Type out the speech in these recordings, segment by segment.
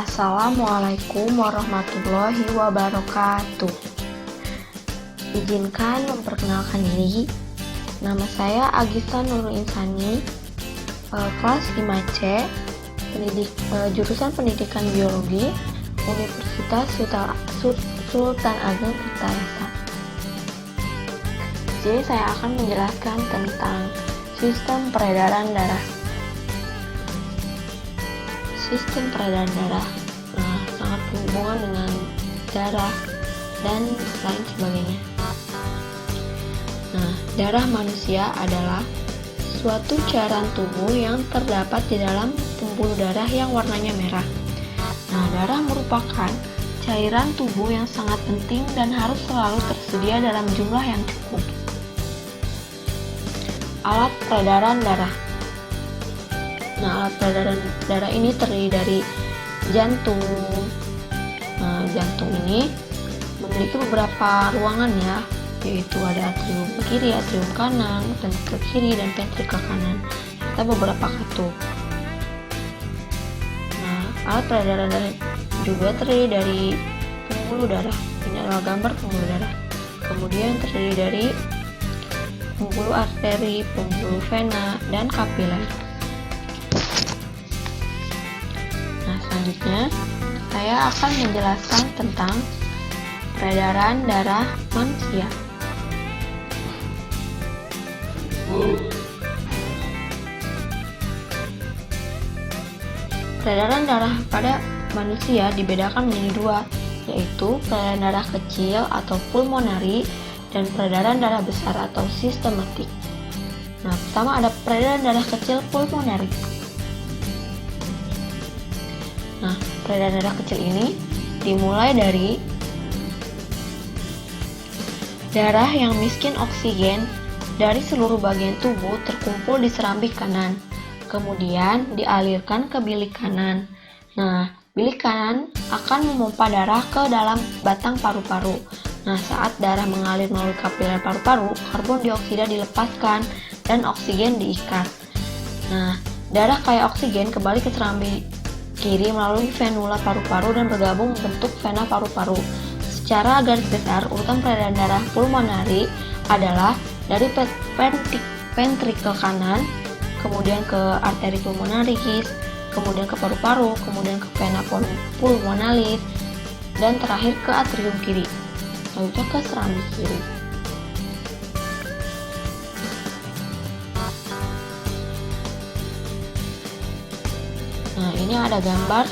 Assalamualaikum warahmatullahi wabarakatuh. Izinkan memperkenalkan diri. Nama saya Agista Nurul Insani, kelas 5C, jurusan Pendidikan Biologi, Universitas Sultan Ageng Tirtayasa. Jadi saya akan menjelaskan tentang sistem peredaran darah. Sistem peredaran darah sangat berhubungan dengan darah dan lain sebagainya. Darah manusia adalah suatu cairan tubuh yang terdapat di dalam pembuluh darah yang warnanya merah. Darah merupakan cairan tubuh yang sangat penting dan harus selalu tersedia dalam jumlah yang cukup. Alat peredaran darah. Alat peredaran darah ini terdiri dari jantung. Jantung ini memiliki beberapa ruangan yaitu ada atrium kiri, atrium kanan, ventrikel kiri, dan ventrikel kanan, serta beberapa katup. Alat peredaran darah juga terdiri dari pembuluh darah. Ini adalah gambar pembuluh darah. Kemudian terdiri dari pembuluh arteri, pembuluh vena, dan kapiler. Selanjutnya, saya akan menjelaskan tentang peredaran darah manusia. Peredaran darah pada manusia dibedakan menjadi dua, yaitu peredaran darah kecil atau pulmonari dan peredaran darah besar atau sistematik. Pertama ada peredaran darah kecil pulmonari. Peredaran darah kecil ini dimulai dari darah yang miskin oksigen dari seluruh bagian tubuh terkumpul di serambi kanan, kemudian dialirkan ke bilik kanan. Bilik kanan akan memompa darah ke dalam batang paru-paru. Saat darah mengalir melalui kapiler paru-paru, karbon dioksida dilepaskan dan oksigen diikat. Darah kaya oksigen kembali ke serambi kiri melalui venula paru-paru dan bergabung membentuk vena paru-paru. Secara garis besar, urutan peredaran darah pulmonari adalah dari ventrikel kanan, kemudian ke arteri pulmonaris, kemudian ke paru-paru, kemudian ke vena pulmonalis, dan terakhir ke atrium kiri, selanjutnya ke serambi kiri. Ini ada gambar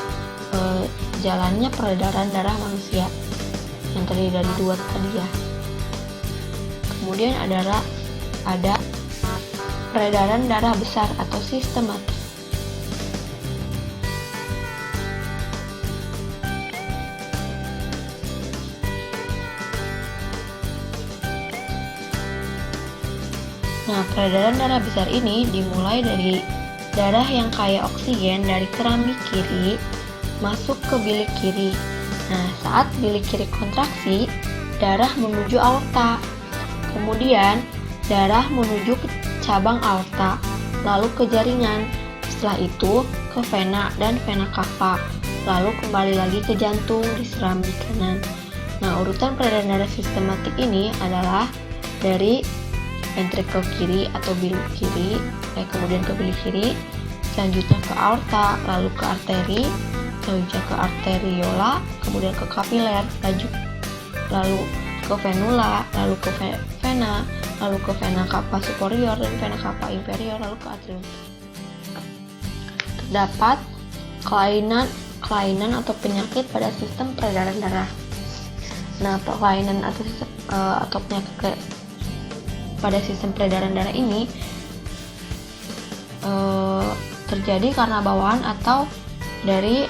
jalannya peredaran darah manusia yang terdiri dari dua tadi ya. Kemudian ada peredaran darah besar atau sistematik. Peredaran darah besar ini dimulai dari darah yang kaya oksigen dari keramik kiri masuk ke bilik kiri. Saat bilik kiri kontraksi, darah menuju aorta. Kemudian, darah menuju ke cabang aorta, lalu ke jaringan. Setelah itu, ke vena dan vena cava, lalu kembali lagi ke jantung di serambi kanan. Urutan peredaran darah sistematik ini adalah dari ventrikel kiri atau bilik kiri, kemudian ke bilik kiri, selanjutnya ke aorta, lalu ke arteri, selanjutnya ke arteriola, kemudian ke kapiler, lalu ke venula, lalu ke vena, lalu ke vena cava superior dan vena cava inferior, lalu ke atrium. Terdapat kelainan atau penyakit pada sistem peredaran darah. Kelainan atau penyakit pada sistem peredaran darah ini terjadi karena bawaan atau dari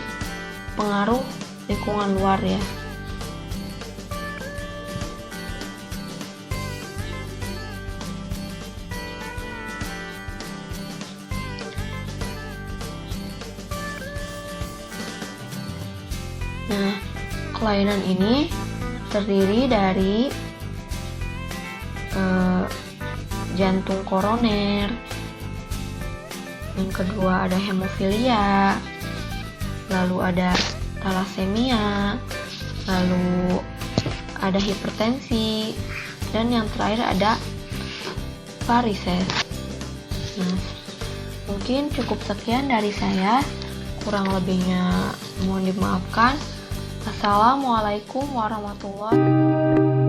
pengaruh lingkungan luar ya. Kelainan ini terdiri dari jantung koroner, yang kedua ada hemofilia, lalu ada thalassemia, lalu ada hipertensi, dan yang terakhir ada varises. Nah, mungkin cukup sekian dari saya. Kurang lebihnya mohon dimaafkan. Assalamualaikum warahmatullahi wabarakatuh.